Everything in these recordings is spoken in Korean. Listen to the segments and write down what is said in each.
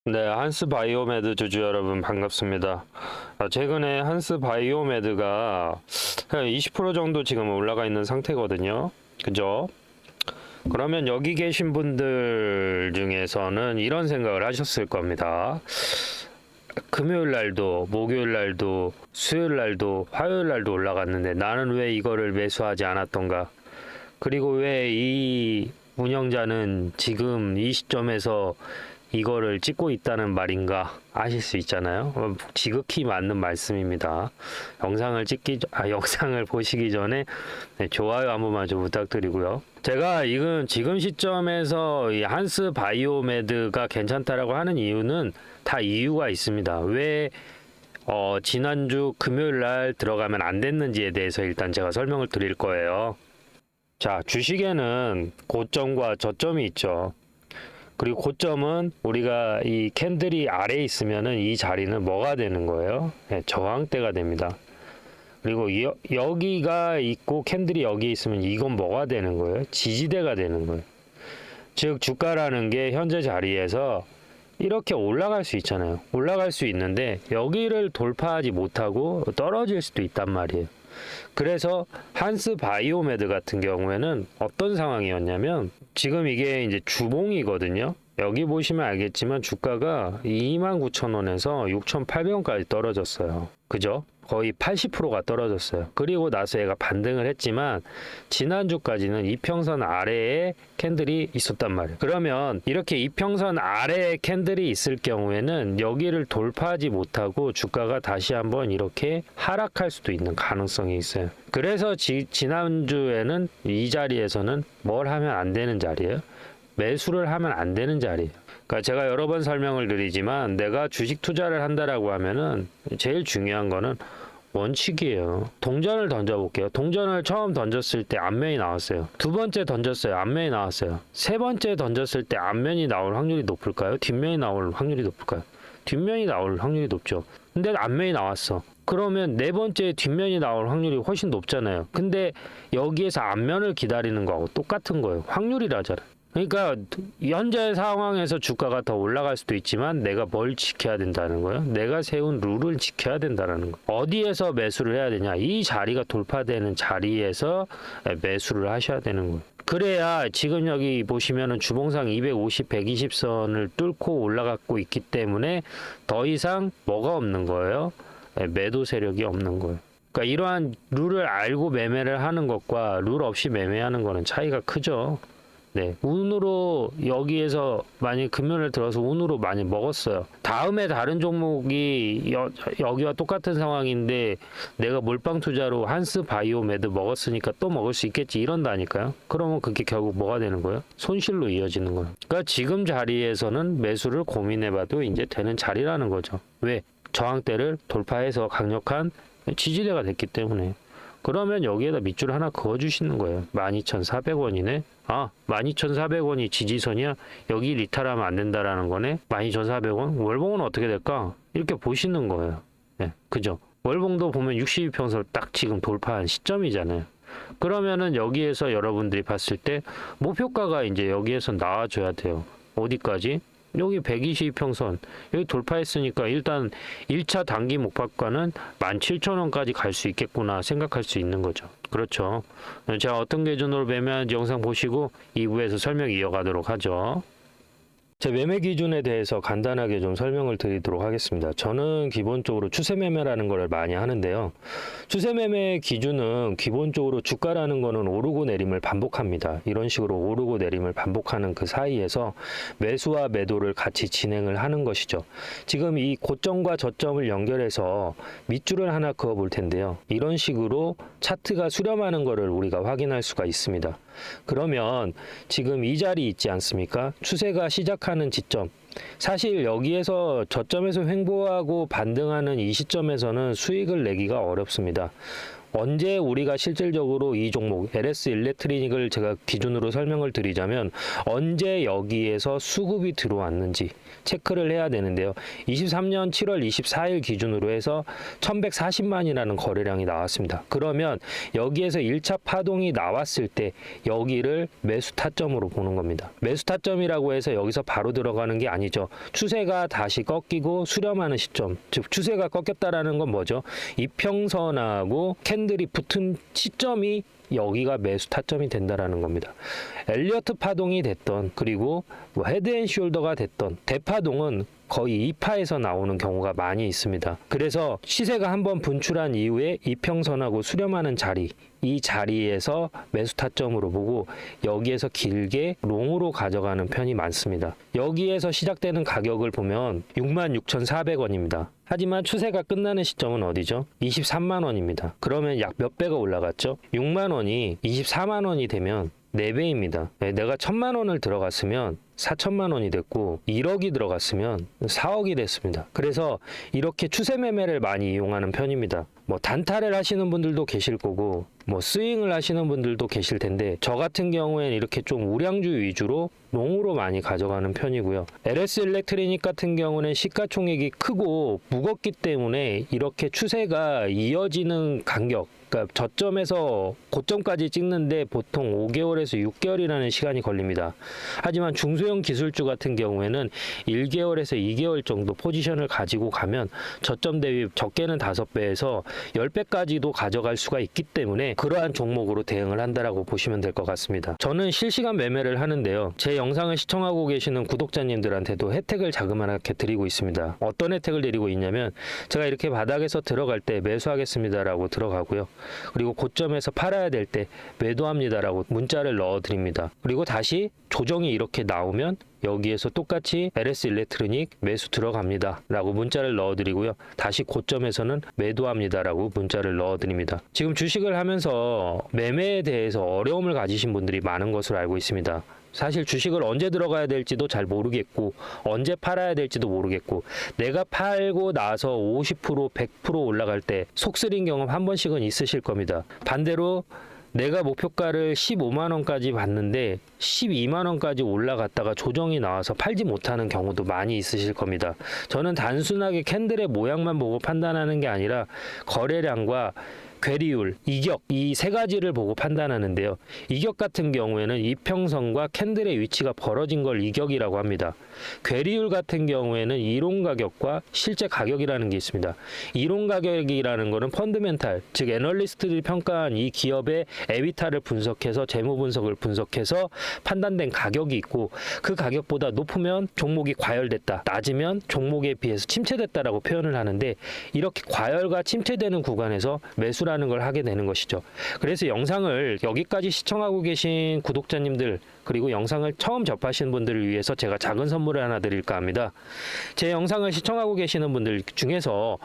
네, 한스 바이오메드 주주 여러분 반갑습니다. 최근에 한스 바이오메드가 20% 정도 지금 올라가 있는 상태거든요. 그죠? 그러면 여기 계신 분들 중에서는 이런 생각을 하셨을 겁니다. 금요일 날도, 목요일 날도, 수요일 날도, 화요일 날도 올라갔는데 나는 왜 이거를 매수하지 않았던가? 그리고 왜 이 운영자는 지금 이 시점에서 이거를 찍고 있다는 말인가 아실 수 있잖아요. 지극히 맞는 말씀입니다. 영상을 보시기 전에 좋아요 한 번만 좀 부탁드리고요. 제가 지금 시점에서 이 한스 바이오메드가 괜찮다라고 하는 이유는 다 이유가 있습니다. 왜 지난주 금요일 날 들어가면 안 됐는지에 대해서 일단 제가 설명을 드릴 거예요. 자, 주식에는 고점과 저점이 있죠. 그리고 고점은 우리가 이 캔들이 아래에 있으면은 이 자리는 뭐가 되는 거예요? 네, 저항대가 됩니다. 그리고 여기가 있고 캔들이 여기 있으면 이건 뭐가 되는 거예요? 지지대가 되는 거예요. 즉 주가라는 게 현재 자리에서 이렇게 올라갈 수 있잖아요. 올라갈 수 있는데 여기를 돌파하지 못하고 떨어질 수도 있단 말이에요. 그래서 한스 바이오메드 같은 경우에는 어떤 상황이었냐면 지금 이게 이제 주봉이거든요. 여기 보시면 알겠지만 주가가 29,000원에서 6,800원까지 떨어졌어요. 그죠? 거의 80%가 떨어졌어요. 그리고 나서 얘가 반등을 했지만 지난주까지는 이평선 아래에 캔들이 있었단 말이에요. 그러면 이렇게 이평선 아래에 캔들이 있을 경우에는 여기를 돌파하지 못하고 주가가 다시 한번 이렇게 하락할 수도 있는 가능성이 있어요. 그래서 지난주에는 이 자리에서는 뭘 하면 안 되는 자리예요? 매수를 하면 안 되는 자리예요. 그러니까 제가 여러 번 설명을 드리지만 내가 주식 투자를 한다라고 하면은 제일 중요한 거는 원칙이에요. 동전을 던져볼게요. 동전을 처음 던졌을 때 앞면이 나왔어요. 두 번째 던졌어요. 앞면이 나왔어요. 세 번째 던졌을 때 앞면이 나올 확률이 높을까요? 뒷면이 나올 확률이 높을까요? 뒷면이 나올 확률이 높죠. 근데 앞면이 나왔어. 그러면 네 번째 뒷면이 나올 확률이 훨씬 높잖아요. 근데 여기에서 앞면을 기다리는 거하고 똑같은 거예요. 확률이라잖아요. 그러니까 현재 상황에서 주가가 더 올라갈 수도 있지만 내가 뭘 지켜야 된다는 거예요. 내가 세운 룰을 지켜야 된다는 거. 어디에서 매수를 해야 되냐? 이 자리가 돌파되는 자리에서 매수를 하셔야 되는 거예요. 그래야 지금 여기 보시면은 주봉상 250, 120선을 뚫고 올라가고 있기 때문에 더 이상 뭐가 없는 거예요? 매도 세력이 없는 거예요. 그러니까 이러한 룰을 알고 매매를 하는 것과 룰 없이 매매하는 거는 차이가 크죠. 네, 운으로 여기에서 만약 금요일에 들어서 운으로 많이 먹었어요. 다음에 다른 종목이 여기와 똑같은 상황인데 내가 몰빵 투자로 한스 바이오메드 먹었으니까 또 먹을 수 있겠지 이런다니까요. 그러면 그게 결국 뭐가 되는 거예요? 손실로 이어지는 거예요. 그러니까 지금 자리에서는 매수를 고민해봐도 이제 되는 자리라는 거죠. 왜? 저항대를 돌파해서 강력한 지지대가 됐기 때문에. 그러면 여기에다 밑줄 하나 그어주시는 거예요. 12,400원이네. 12,400원이 지지선이야? 여기 리탈하면 안 된다라는 거네? 12,400원? 월봉은 어떻게 될까? 이렇게 보시는 거예요. 네, 그죠? 월봉도 보면 62평선을 딱 지금 돌파한 시점이잖아요. 그러면은 여기에서 여러분들이 봤을 때 목표가가 이제 여기에서 나와줘야 돼요. 어디까지? 여기 122평선 여기 돌파했으니까 일단 1차 단기 목표가는 17,000원까지 갈 수 있겠구나 생각할 수 있는 거죠. 그렇죠. 제가 어떤 기준으로 매매하는지 영상 보시고 2부에서 설명 이어가도록 하죠. 제 매매 기준에 대해서 간단하게 좀 설명을 드리도록 하겠습니다. 저는 기본적으로 추세 매매라는 걸 많이 하는데요. 추세 매매 기준은 기본적으로 주가라는 거는 오르고 내림을 반복합니다. 이런 식으로 오르고 내림을 반복하는 그 사이에서 매수와 매도를 같이 진행을 하는 것이죠. 지금 이 고점과 저점을 연결해서 밑줄을 하나 그어 볼 텐데요. 이런 식으로 차트가 수렴하는 것을 우리가 확인할 수가 있습니다. 그러면 지금 이 자리 있지 않습니까? 추세가 시작하는 지점. 사실 여기에서 저점에서 횡보하고 반등하는 이 시점에서는 수익을 내기가 어렵습니다. 언제 우리가 실질적으로 이 종목 LS 일렉트리닉을 제가 기준으로 설명을 드리자면 언제 여기에서 수급이 들어왔는지 체크를 해야 되는데요. 23년 7월 24일 기준으로 해서 1140만이라는 거래량이 나왔습니다. 그러면 여기에서 1차 파동이 나왔을 때 여기를 매수 타점으로 보는 겁니다. 매수 타점이라고 해서 여기서 바로 들어가는 게 아니죠. 추세가 다시 꺾이고 수렴하는 시점, 즉 추세가 꺾였다라는 건 뭐죠? 이평선하고 캔들이 붙은 시점이 여기가 매수 타점이 된다라는 겁니다. 엘리어트 파동이 됐던 그리고 뭐 헤드앤숄더가 됐던 대파동은 거의 2파에서 나오는 경우가 많이 있습니다. 그래서 시세가 한번 분출한 이후에 이평선하고 수렴하는 자리, 이 자리에서 매수 타점으로 보고 여기에서 길게 롱으로 가져가는 편이 많습니다. 여기에서 시작되는 가격을 보면 66,400원입니다. 하지만 추세가 끝나는 시점은 어디죠? 23만 원입니다. 그러면 약 몇 배가 올라갔죠? 6만 원이 24만 원이 되면 4배입니다. 내가 1,000만 원을 들어갔으면 4천만 원이 됐고 1억이 들어갔으면 4억이 됐습니다. 그래서 이렇게 추세 매매를 많이 이용하는 편입니다. 뭐 단타를 하시는 분들도 계실 거고 뭐 스윙을 하시는 분들도 계실 텐데 저 같은 경우에는 이렇게 좀 우량주 위주로 롱으로 많이 가져가는 편이고요. LS 일렉트리닉 같은 경우는 시가총액이 크고 무겁기 때문에 이렇게 추세가 이어지는 간격, 그러니까 저점에서 고점까지 찍는데 보통 5개월에서 6개월이라는 시간이 걸립니다. 하지만 중소형 기술주 같은 경우에는 1개월에서 2개월 정도 포지션을 가지고 가면 저점 대비 적게는 5배에서 10배까지도 가져갈 수가 있기 때문에 그러한 종목으로 대응을 한다라고 보시면 될 것 같습니다. 저는 실시간 매매를 하는데요. 제 영상을 시청하고 계시는 구독자님들한테도 혜택을 자그마하게 드리고 있습니다. 어떤 혜택을 드리고 있냐면 제가 이렇게 바닥에서 들어갈 때 매수하겠습니다라고 들어가고요. 그리고 고점에서 팔아야 될 때 매도합니다라고 문자를 넣어드립니다. 그리고 다시 조정이 이렇게 나오면 여기에서 똑같이 LS 일렉트리닉 매수 들어갑니다 라고 문자를 넣어드리고요. 다시 고점에서는 매도합니다 라고 문자를 넣어드립니다. 지금 주식을 하면서 매매에 대해서 어려움을 가지신 분들이 많은 것으로 알고 있습니다. 사실 주식을 언제 들어가야 될지도 잘 모르겠고 언제 팔아야 될지도 모르겠고 내가 팔고 나서 50% 100% 올라갈 때 속쓰린 경험 한 번씩은 있으실 겁니다. 반대로 내가 목표가를 15만 원까지 봤는데 12만 원까지 올라갔다가 조정이 나와서 팔지 못하는 경우도 많이 있으실 겁니다. 저는 단순하게 캔들의 모양만 보고 판단하는 게 아니라 거래량과 괴리율, 이격 이 세 가지를 보고 판단하는데요. 이격 같은 경우에는 이평선과 캔들의 위치가 벌어진 걸 이격이라고 합니다. 괴리율 같은 경우에는 이론 가격과 실제 가격이라는 게 있습니다. 이론 가격이라는 거는 펀드멘탈, 즉 애널리스트들이 평가한 이 기업의 에비타를 분석해서 재무 분석을 분석해서 판단된 가격이 있고 그 가격보다 높으면 종목이 과열됐다, 낮으면 종목에 비해서 침체됐다라고 표현을 하는데 이렇게 과열과 침체되는 구간에서 매수라는 걸 하게 되는 것이죠. 그래서 영상을 여기까지 시청하고 계신 구독자님들 그리고 영상을 처음 접하시는 분들을 위해서 제가 작은 선물을 하나 드릴까 합니다. 제 영상을 시청하고 계시는 분들 중에서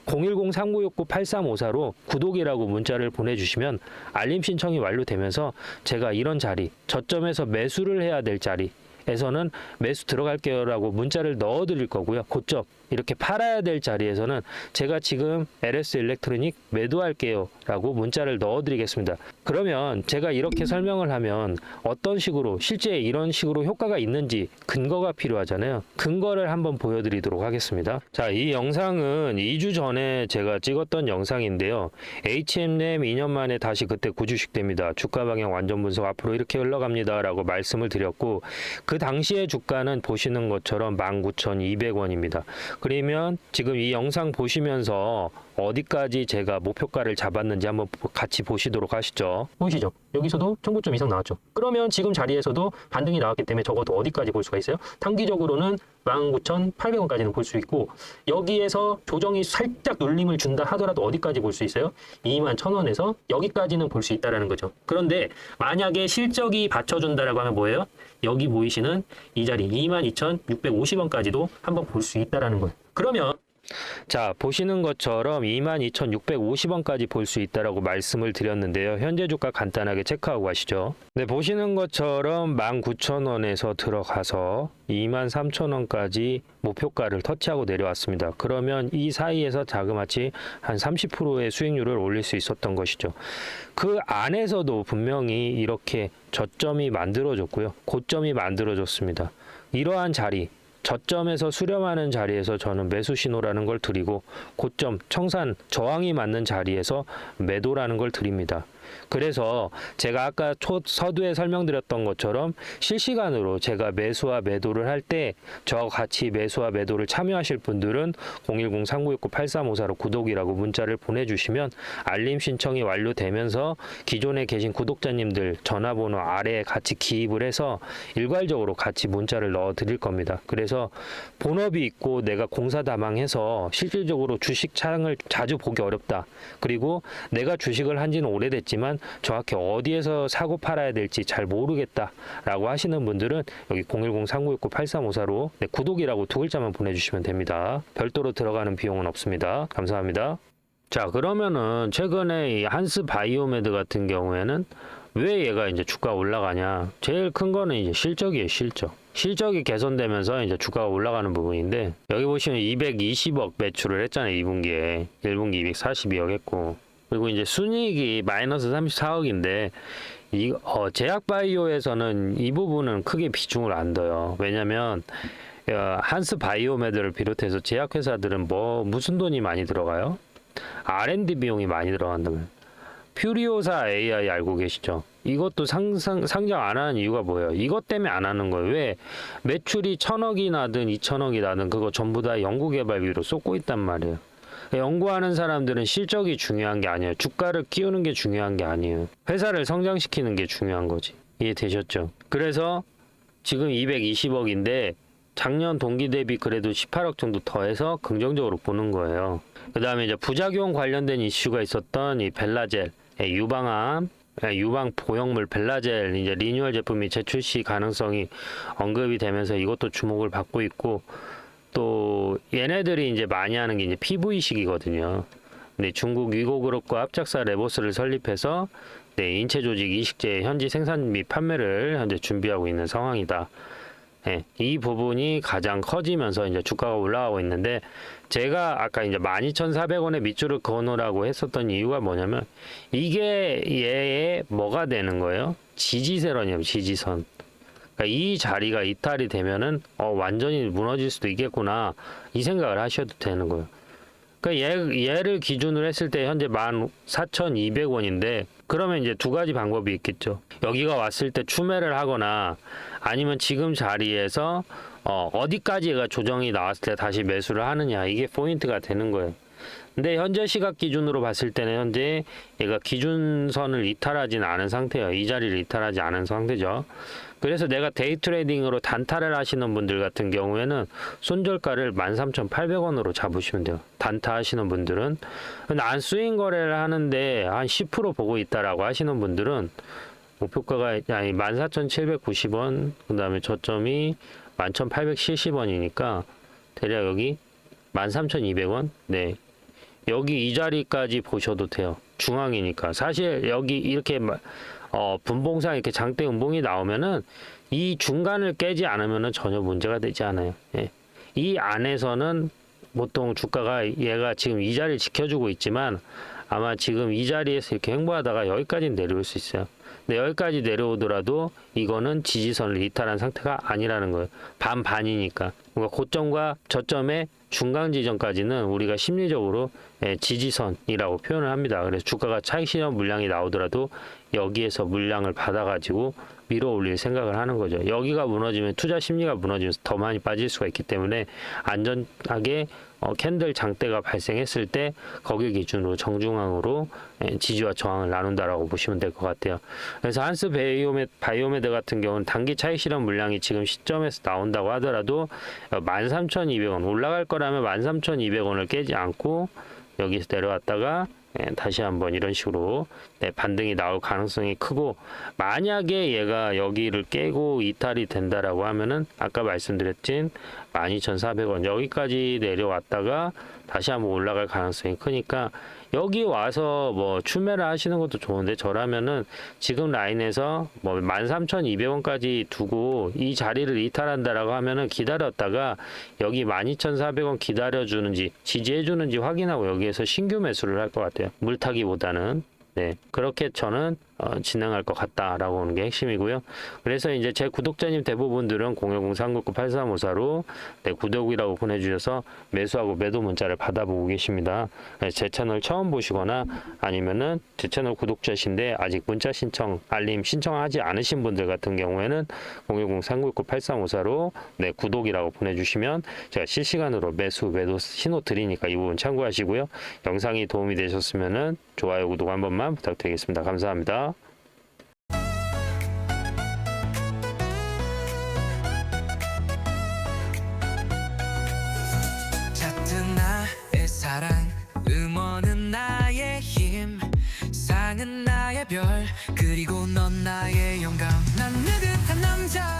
010-3969-8354로 구독이라고 문자를 보내주시면 알림 신청이 완료되면서 제가 이런 자리, 저점에서 매수를 해야 될 자리에서는 매수 들어갈게요 라고 문자를 넣어 드릴 거고요. 고점 이렇게 팔아야 될 자리에서는 제가 지금 LS 일렉트리닉 매도할게요 라고 문자를 넣어 드리겠습니다. 그러면 제가 이렇게 설명을 하면 어떤 식으로 실제 이런 식으로 효과가 있는지 근거가 필요하잖아요. 근거를 한번 보여드리도록 하겠습니다. 자, 이 영상은 2주 전에 제가 찍었던 영상인데요. HM램 2년 만에 다시 그때 구주식됩니다. 주가 방향 완전 분석 앞으로 이렇게 흘러갑니다 라고 말씀을 드렸고 그 당시의 주가는 보시는 것처럼 19,200원입니다. 그러면 지금 이 영상 보시면서 어디까지 제가 목표가를 잡았는지 한번 같이 보시도록 하시죠. 보이시죠? 여기서도 1900점 이상 나왔죠. 그러면 지금 자리에서도 반등이 나왔기 때문에 적어도 어디까지 볼 수가 있어요? 단기적으로는 19,800원까지는 볼 수 있고 여기에서 조정이 살짝 눌림을 준다 하더라도 어디까지 볼 수 있어요? 21,000원에서 여기까지는 볼 수 있다는 거죠. 그런데 만약에 실적이 받쳐준다라고 하면 뭐예요? 여기 보이시는 이 자리 22,650원까지도 한번 볼 수 있다는 거예요. 그러면 자, 보시는 것처럼 22,650원까지 볼 수 있다라고 말씀을 드렸는데요. 현재 주가 간단하게 체크하고 가시죠. 네, 보시는 것처럼 19,000원에서 들어가서 23,000원까지 목표가를 터치하고 내려왔습니다. 그러면 이 사이에서 자그마치 한 30%의 수익률을 올릴 수 있었던 것이죠. 그 안에서도 분명히 이렇게 저점이 만들어졌고요. 고점이 만들어졌습니다. 이러한 자리, 저점에서 수렴하는 자리에서 저는 매수 신호라는 걸 드리고, 고점, 청산, 저항이 맞는 자리에서 매도라는 걸 드립니다. 그래서 제가 아까 서두에 설명드렸던 것처럼 실시간으로 제가 매수와 매도를 할 때 저와 같이 매수와 매도를 참여하실 분들은 010-3969-8354로 구독이라고 문자를 보내주시면 알림 신청이 완료되면서 기존에 계신 구독자님들 전화번호 아래에 같이 기입을 해서 일괄적으로 같이 문자를 넣어 드릴 겁니다. 그래서 본업이 있고 내가 공사다망해서 실질적으로 주식 창을 자주 보기 어렵다. 그리고 내가 주식을 한 지는 오래됐지만 정확히 어디에서 사고 팔아야 될지 잘 모르겠다라고 하시는 분들은 여기 010-3969-8354로 구독이라고 두 글자만 보내주시면 됩니다. 별도로 들어가는 비용은 없습니다. 감사합니다. 자, 그러면은 최근에 이 한스 바이오메드 같은 경우에는 왜 얘가 이제 주가가 올라가냐? 제일 큰 거는 이제 실적이에요, 실적. 실적이 개선되면서 이제 주가가 올라가는 부분인데, 여기 보시면 220억 매출을 했잖아요, 2분기에. 1분기 242억 했고. 그리고 이제 순이익이 마이너스 34억인데, 제약바이오에서는 이 부분은 크게 비중을 안 둬요. 왜냐면, 한스 바이오메드를 비롯해서 제약회사들은 무슨 돈이 많이 들어가요? R&D 비용이 많이 들어간다면. 퓨리오사 AI 알고 계시죠? 이것도 상장 안 하는 이유가 뭐예요? 이것 때문에 안 하는 거예요. 왜? 매출이 1,000억이 나든 2,000억이 나든 그거 전부 다 연구개발비로 쏟고 있단 말이에요. 연구하는 사람들은 실적이 중요한 게 아니에요. 주가를 키우는 게 중요한 게 아니에요. 회사를 성장시키는 게 중요한 거지. 이해되셨죠? 그래서 지금 220억인데 작년 동기 대비 그래도 18억 정도 더해서 긍정적으로 보는 거예요. 그 다음에 이제 부작용 관련된 이슈가 있었던 이 벨라젤, 유방암, 유방 보형물 벨라젤 이제 리뉴얼 제품이 재출시 가능성이 언급이 되면서 이것도 주목을 받고 있고, 또 얘네들이 이제 많이 하는 게 이제 PV 이식이거든요. 근데 중국 위고그룹과 합작사 레보스를 설립해서 인체 조직 이식제 현지 생산 및 판매를 현재 준비하고 있는 상황이다. 이 부분이 가장 커지면서 이제 주가가 올라가고 있는데, 제가 아까 이제 12,400원에 밑줄을 그어놓으라고 했었던 이유가 뭐냐면, 이게 얘의 뭐가 되는 거예요? 지지세론이에요, 지지선. 그러니까 이 자리가 이탈이 되면은 완전히 무너질 수도 있겠구나, 이 생각을 하셔도 되는 거예요. 그러니까 얘를 기준으로 했을 때 현재 14,200원인데, 그러면 이제 두 가지 방법이 있겠죠. 여기가 왔을 때 추매를 하거나, 아니면 지금 자리에서 어디까지 얘가 조정이 나왔을 때 다시 매수를 하느냐, 이게 포인트가 되는 거예요. 근데 현재 시각 기준으로 봤을 때는 현재 얘가 기준선을 이탈하지는 않은 상태예요. 이 자리를 이탈하지 않은 상태죠. 그래서 내가 데이 트레이딩으로 단타를 하시는 분들 같은 경우에는 손절가를 13,800원으로 잡으시면 돼요. 단타 하시는 분들은. 근데 안 스윙 거래를 하는데 한 10% 보고 있다라고 하시는 분들은 목표가가 14,790원, 그 다음에 저점이 11,870원이니까 대략 여기 13,200원. 네, 여기 이 자리까지 보셔도 돼요. 중앙이니까. 사실 여기 이렇게 분봉상 이렇게 장대 음봉이 나오면은 이 중간을 깨지 않으면은 전혀 문제가 되지 않아요. 예. 이 안에서는 보통 주가가 얘가 지금 이 자리를 지켜주고 있지만 아마 지금 이 자리에서 이렇게 횡보하다가 여기까지 내려올 수 있어요. 근데 여기까지 내려오더라도 이거는 지지선을 이탈한 상태가 아니라는 거예요. 반반이니까. 그러니까 고점과 저점의 중간 지점까지는 우리가 심리적으로 지지선이라고 표현을 합니다. 그래서 주가가 차익 실현 물량이 나오더라도 여기에서 물량을 받아가지고 밀어 올릴 생각을 하는 거죠. 여기가 무너지면 투자 심리가 무너지면서 더 많이 빠질 수가 있기 때문에 안전하게 캔들 장대가 발생했을 때 거기 기준으로 정중앙으로 지지와 저항을 나눈다라고 보시면 될 것 같아요. 그래서 한스 바이오메드 같은 경우는 단기 차익 실현 물량이 지금 시점에서 나온다고 하더라도 13,200원 올라갈 거라면 13,200원을 깨지 않고 여기서 내려왔다가 다시 한번 이런 식으로 반등이 나올 가능성이 크고, 만약에 얘가 여기를 깨고 이탈이 된다라고 하면은 아까 말씀드렸진 12,400원 여기까지 내려왔다가 다시 한번 올라갈 가능성이 크니까, 여기 와서 뭐 추매를 하시는 것도 좋은데, 저라면은 지금 라인에서 뭐 13,200원까지 두고 이 자리를 이탈한다라고 하면은 기다렸다가 여기 12,400원 기다려주는지 지지해주는지 확인하고 여기에서 신규 매수를 할 것 같아요. 물타기보다는. 네, 그렇게 저는 진행할 것 같다라고 하는 게 핵심이고요. 그래서 이제 제 구독자님 대부분들은 010-399-8354로 구독이라고 보내주셔서 매수하고 매도 문자를 받아보고 계십니다. 제 채널 처음 보시거나 아니면은 제 채널 구독자신데 아직 문자 신청, 알림 신청하지 않으신 분들 같은 경우에는 010-399-8354로 구독이라고 보내주시면 제가 실시간으로 매수, 매도 신호 드리니까 이 부분 참고하시고요. 영상이 도움이 되셨으면은 좋아요, 구독 한 번만 부탁드리겠습니다. 감사합니다. 잦은 나의 사랑, 음원은 나의 힘, 상은 나의 별, 그리고 넌 나의 영감. 난 느긋한 남자.